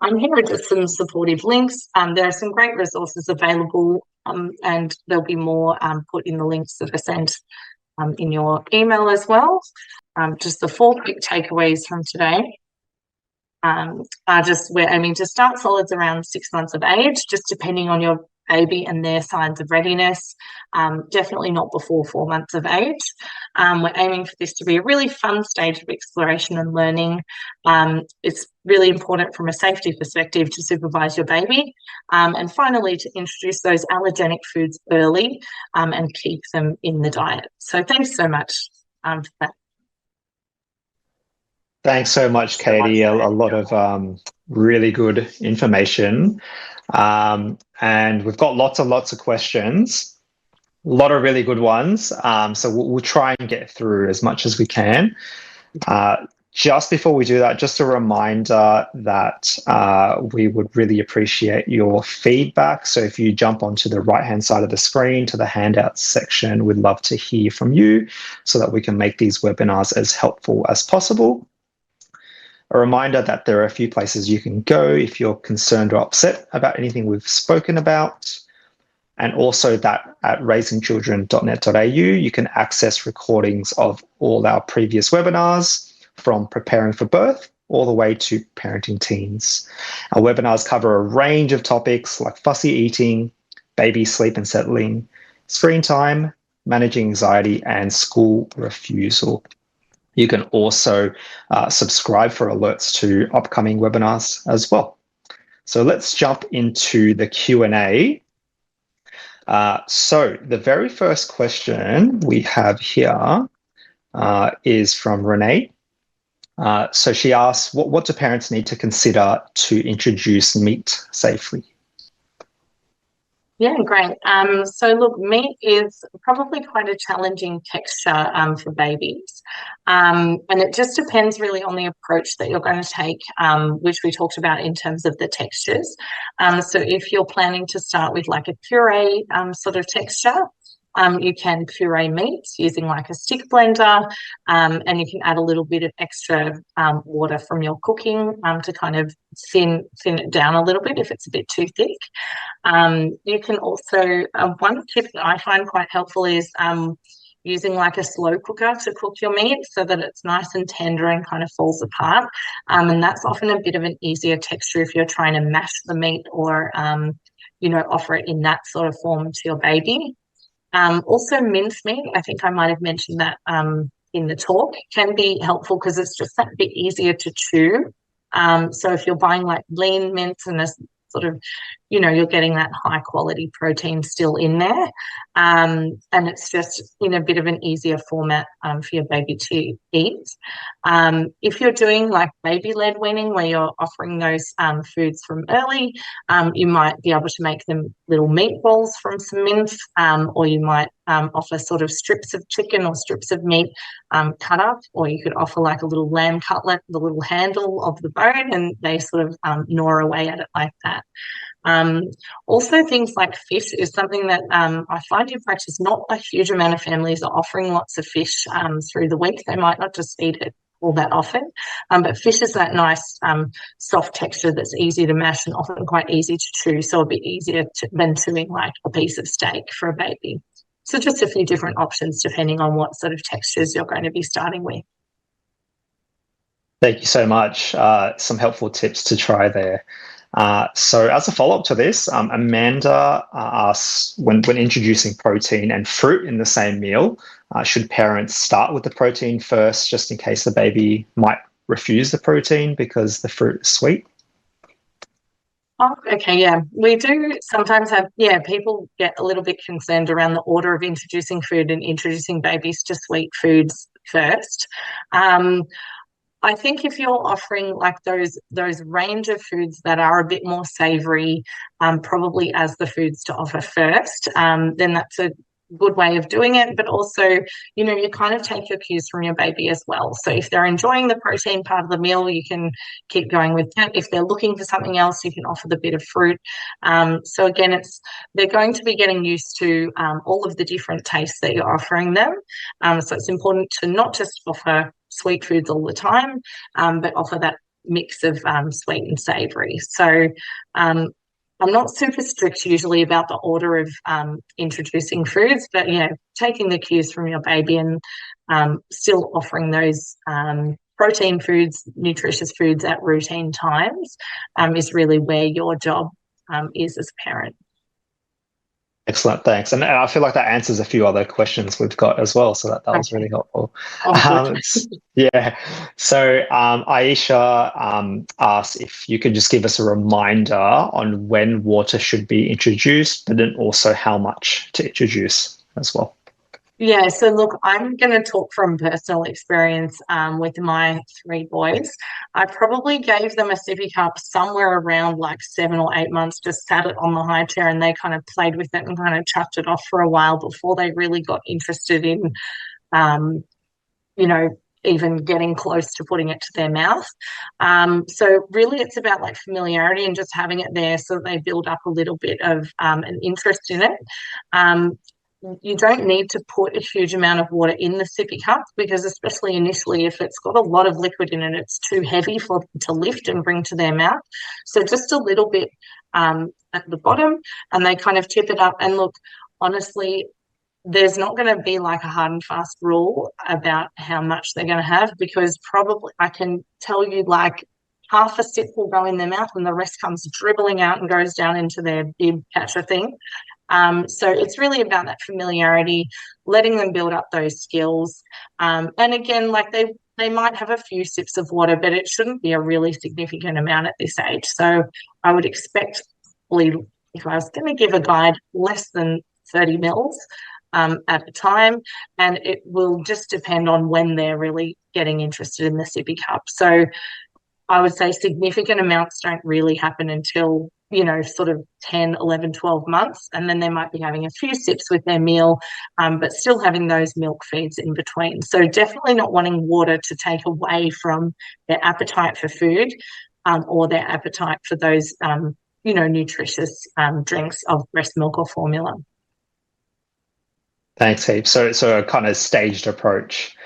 Here are just some supportive links. There are some great resources available, and there'll be more put in the links that are sent in your email as well. Just the 4 quick takeaways from today are just we're aiming to start solids around 6 months of age, just depending on your baby and their signs of readiness, definitely not before 4 months of age. We're aiming for this to be a really fun stage of exploration and learning. It's really important from a safety perspective to supervise your baby. And finally, to introduce those allergenic foods early and keep them in the diet. So thanks so much for that. Thanks so much, Katie. A lot of really good information. And we've got lots of questions, a lot of really good ones. So we'll try and get through as much as we can. Just before we do that, just a reminder that we would really appreciate your feedback. So if you jump onto the right-hand side of the screen to the handouts section, we'd love to hear from you so that we can make these webinars as helpful as possible. A reminder that there are a few places you can go if you're concerned or upset about anything we've spoken about. And also that at raisingchildren.net.au, you can access recordings of all our previous webinars from preparing for birth all the way to parenting teens. Our webinars cover a range of topics like fussy eating, baby sleep and settling, screen time, managing anxiety, and school refusal. You can also subscribe for alerts to upcoming webinars as well. So let's jump into the Q&A. So the very first question we have here is from Renee. So she asks, what do parents need to consider to introduce meat safely? Yeah, great. So look, meat is probably quite a challenging texture for babies. And it just depends really on the approach that you're going to take, which we talked about in terms of the textures. So if you're planning to start with like a puree sort of texture, you can puree meats using like a stick blender, and you can add a little bit of extra water from your cooking to kind of thin it down a little bit if it's a bit too thick. You can also, one tip that I find quite helpful is using like a slow cooker to cook your meat so that it's nice and tender and kind of falls apart. And that's often a bit of an easier texture if you're trying to mash the meat or, offer it in that sort of form to your baby. Also, mincemeat, I think I might have mentioned that in the talk, can be helpful because it's just that bit easier to chew. So if you're buying like lean mince and a sort of, you're getting that high quality protein still in there. And it's just in a bit of an easier format for your baby to eat. If you're doing like baby-led weaning where you're offering those foods from early, you might be able to make them little meatballs from some mince, or you might offer sort of strips of chicken or strips of meat cut up, or you could offer like a little lamb cutlet, the little handle of the bone, and they sort of gnaw away at it like that. Also, things like fish is something that I find in practice not a huge amount of families are offering lots of fish through the week. They might not just eat it all that often, but fish is that nice soft texture that's easy to mash and often quite easy to chew, so a bit easier than chewing like a piece of steak for a baby. So just a few different options depending on what sort of textures you're going to be starting with. Thank you so much. Some helpful tips to try there. So, as a follow up to this, Amanda asks when introducing protein and fruit in the same meal, should parents start with the protein first just in case the baby might refuse the protein because the fruit is sweet? Oh, okay, yeah. We do sometimes have, yeah, people get a little bit concerned around the order of introducing food and introducing babies to sweet foods first. Um, I think if you're offering like those range of foods that are a bit more savory, probably as the foods to offer first, then that's a good way of doing it. But also, you kind of take your cues from your baby as well. So if they're enjoying the protein part of the meal, you can keep going with that. If they're looking for something else, you can offer the bit of fruit. So again, they're going to be getting used to all of the different tastes that you're offering them. So it's important to not just offer sweet foods all the time, but offer that mix of sweet and savoury. So I'm not super strict usually about the order of introducing foods, but taking the cues from your baby and still offering those protein foods, nutritious foods at routine times is really where your job is as a parent. Excellent, thanks. And I feel like that answers a few other questions we've got as well. So that was Okay. really helpful. Oh, good. Yeah. So Aisha asked if you could just give us a reminder on when water should be introduced, but then also how much to introduce as well. Yeah, so look, I'm going to talk from personal experience with my three boys. I probably gave them a sippy cup somewhere around like 7 or 8 months, just sat it on the high chair and they kind of played with it and kind of chucked it off for a while before they really got interested in, um, you know, even getting close to putting it to their mouth. So really it's about like familiarity and just having it there so that they build up a little bit of an interest in it. Um, you don't need to put a huge amount of water in the sippy cup because especially initially if it's got a lot of liquid in it, it's too heavy for them to lift and bring to their mouth. So just a little bit at the bottom and they kind of tip it up. And look, honestly, there's not going to be like a hard and fast rule about how much they're going to have because probably I can tell you like half a sip will go in their mouth and the rest comes dribbling out and goes down into their bib catcher thing. So it's really about that familiarity, letting them build up those skills. And again, like they might have a few sips of water, but it shouldn't be a really significant amount at this age. So I would expect, if I was going to give a guide, less than 30 mils at a time, and it will just depend on when they're really getting interested in the sippy cup. So I would say significant amounts don't really happen until, sort of 10, 11, 12 months. And then they might be having a few sips with their meal, but still having those milk feeds in between. So definitely not wanting water to take away from their appetite for food or their appetite for those, nutritious drinks of breast milk or formula. Thanks, Heath. So a kind of staged approach.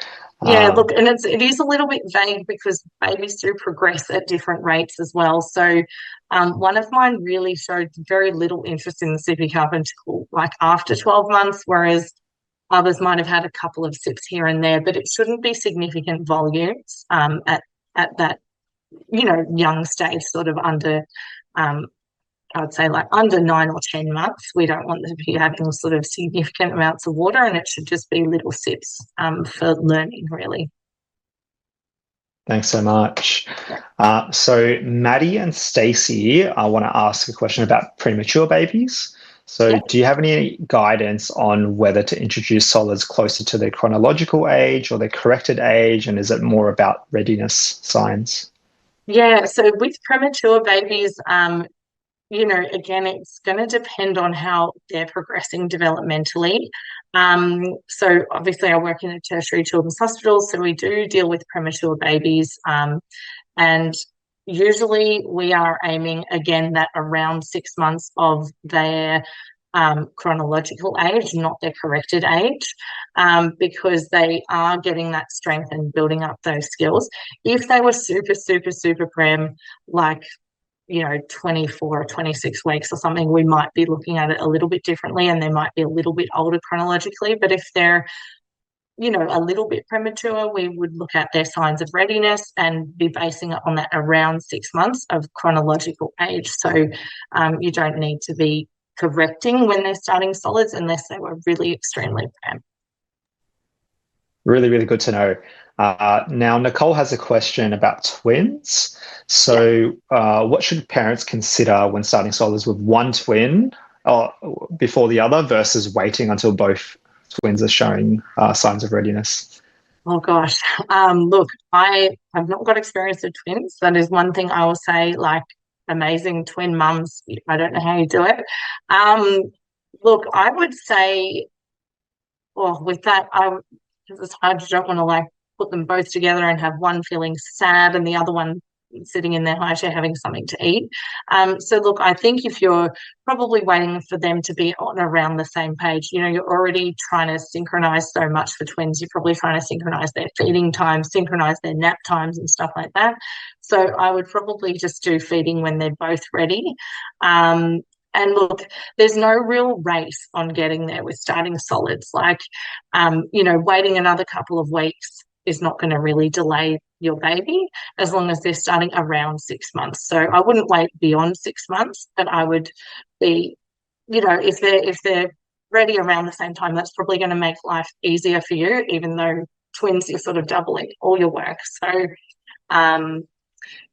Yeah, look, and it is a little bit vague because babies do progress at different rates as well. So one of mine really showed very little interest in the sippy cup until like after 12 months, whereas others might have had a couple of sips here and there, but it shouldn't be significant volumes at that, young stage, sort of under I would say like under 9 or 10 months, we don't want them to be having sort of significant amounts of water and it should just be little sips for learning really. Thanks so much. So Maddie and Stacey, I want to ask a question about premature babies. So Yeah. do you have any guidance on whether to introduce solids closer to their chronological age or their corrected age? And is it more about readiness signs? Yeah, so with premature babies, again, it's going to depend on how they're progressing developmentally. So obviously I work in a tertiary children's hospital, so we do deal with premature babies. And usually we are aiming again that around 6 months of their chronological age, not their corrected age, because they are getting that strength and building up those skills. If they were super, super, super prem, like 24 or 26 weeks or something, we might be looking at it a little bit differently and they might be a little bit older chronologically. But if they're a little bit premature, we would look at their signs of readiness and be basing it on that around 6 months of chronological age. So you don't need to be correcting when they're starting solids unless they were really extremely prem. Really, really good to know. Now, Nicole has a question about twins. So, what should parents consider when starting solids with one twin before the other versus waiting until both twins are showing signs of readiness? Oh gosh. Look, I have not got experience with twins. That is one thing I will say, like amazing twin mums. I don't know how you do it. Look, I would say, well, with that, it's hard. You don't want to like put them both together and have one feeling sad and the other one sitting in their high chair having something to eat. So look, I think if you're probably waiting for them to be on around the same page, you're already trying to synchronize so much for twins. You're probably trying to synchronize their feeding times, synchronize their nap times and stuff like that. So I would probably just do feeding when they're both ready. And look, there's no real race on getting there with starting solids. Like, waiting another couple of weeks is not going to really delay your baby as long as they're starting around 6 months. So I wouldn't wait beyond 6 months, but I would be, if they're ready around the same time, that's probably going to make life easier for you, even though twins, you're sort of doubling all your work. So,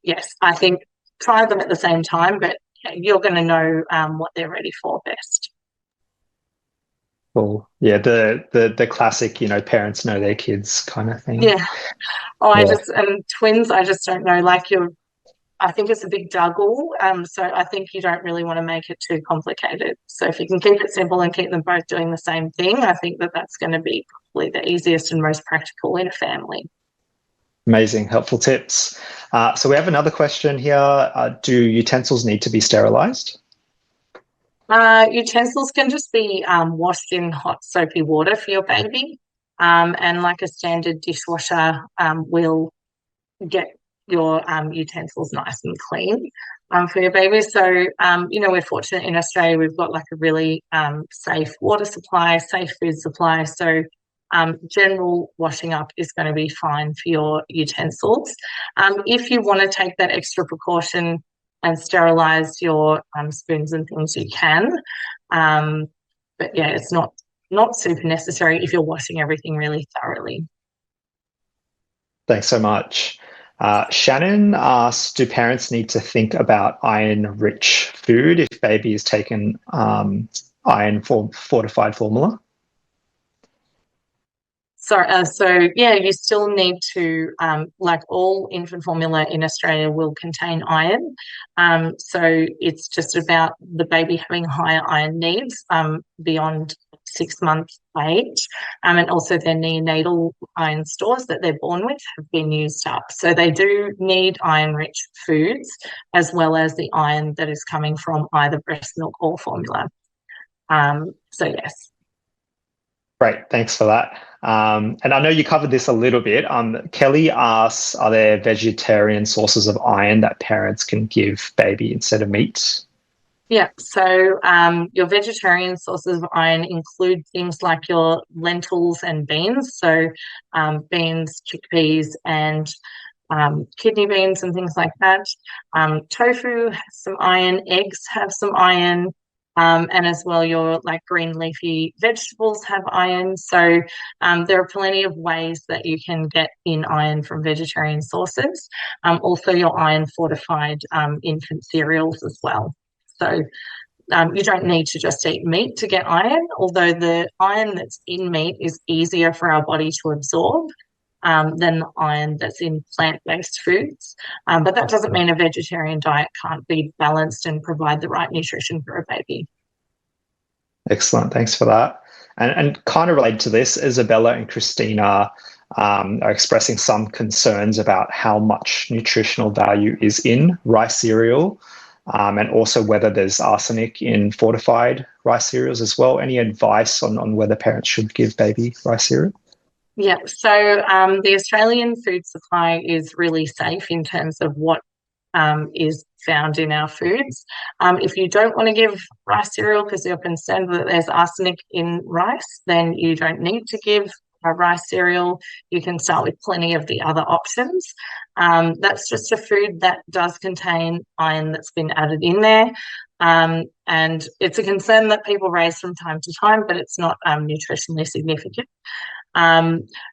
yes, I think try them at the same time, but you're going to know what they're ready for best. Cool. Yeah, the classic, parents know their kids kind of thing. Yeah. Oh, Yeah. and twins, I just don't know. Like I think it's a big juggle. So I think you don't really want to make it too complicated. So if you can keep it simple and keep them both doing the same thing, I think that's going to be probably the easiest and most practical in a family. Amazing, helpful tips. So we have another question here. Do utensils need to be sterilized? Utensils can just be washed in hot soapy water for your baby. And like a standard dishwasher will get your utensils nice and clean for your baby. So, we're fortunate in Australia, we've got like a really safe water supply, safe food supply. So general washing up is going to be fine for your utensils. If you want to take that extra precaution and sterilize your spoons and things, you can. But yeah, it's not super necessary if you're washing everything really thoroughly. Thanks so much. Shannon asks, do parents need to think about iron-rich food if baby is taken iron fortified formula? So yeah, you still need to, like all infant formula in Australia will contain iron. So it's just about the baby having higher iron needs beyond 6 months age. And also their neonatal iron stores that they're born with have been used up. So they do need iron-rich foods as well as the iron that is coming from either breast milk or formula. So yes. Great, thanks for that. And I know you covered this a little bit. Kelly asks, are there vegetarian sources of iron that parents can give baby instead of meat? Yeah, so your vegetarian sources of iron include things like your lentils and beans. So beans, chickpeas, and kidney beans and things like that. Tofu has some iron, eggs have some iron, and as well your like green leafy vegetables have iron. So there are plenty of ways that you can get in iron from vegetarian sources. Also your iron fortified infant cereals as well. So you don't need to just eat meat to get iron, although the iron that's in meat is easier for our body to absorb than the iron that's in plant-based foods. But that doesn't mean a vegetarian diet can't be balanced and provide the right nutrition for a baby. Excellent, thanks for that. And kind of related to this, Isabella and Christina are expressing some concerns about how much nutritional value is in rice cereal. And also whether there's arsenic in fortified rice cereals as well. Any advice on whether parents should give baby rice cereal? Yeah, so the Australian food supply is really safe in terms of what is found in our foods. If you don't want to give rice cereal because you're concerned that there's arsenic in rice, then you don't need to give rice cereal. You can start with plenty of the other options. That's just a food that does contain iron that's been added in there. And it's a concern that people raise from time to time, but it's not nutritionally significant.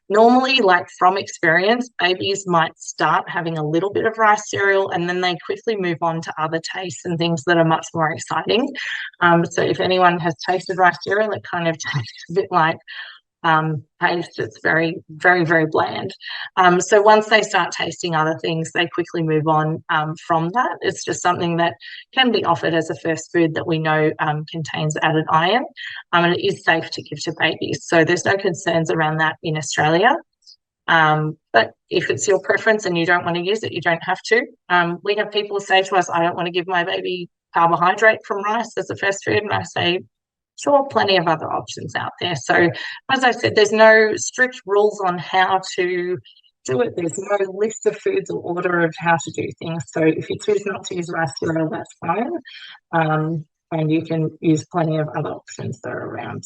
Normally, like from experience, babies might start having a little bit of rice cereal and then they quickly move on to other tastes and things that are much more exciting. So if anyone has tasted rice cereal, it kind of tastes a bit like taste. It's very, very, very bland. So once they start tasting other things, they quickly move on from that. It's just something that can be offered as a first food that we know contains added iron, and it is safe to give to babies. So there's no concerns around that in Australia. But if it's your preference and you don't want to use it, you don't have to. We have people say to us, I don't want to give my baby carbohydrate from rice as a first food. And I say, sure, plenty of other options out there. So as I said, there's no strict rules on how to do it. There's no list of foods or order of how to do things. So if you choose not to use rice cereal, that's fine. And you can use plenty of other options that are around.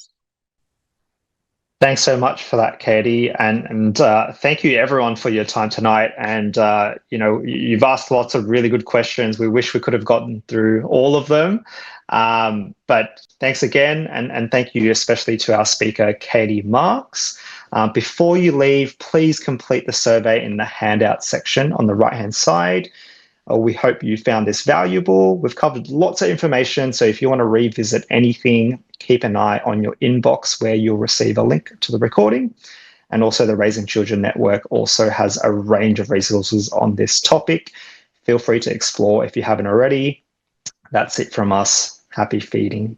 Thanks so much for that, Katie, and thank you everyone for your time tonight. And you've asked lots of really good questions. We wish we could have gotten through all of them, but thanks again, and thank you especially to our speaker, Katie Marks. Before you leave, please complete the survey in the handout section on the right-hand side. We hope you found this valuable. We've covered lots of information, so if you want to revisit anything, keep an eye on your inbox where you'll receive a link to the recording. And also the Raising Children Network also has a range of resources on this topic. Feel free to explore if you haven't already. That's it from us. Happy feeding.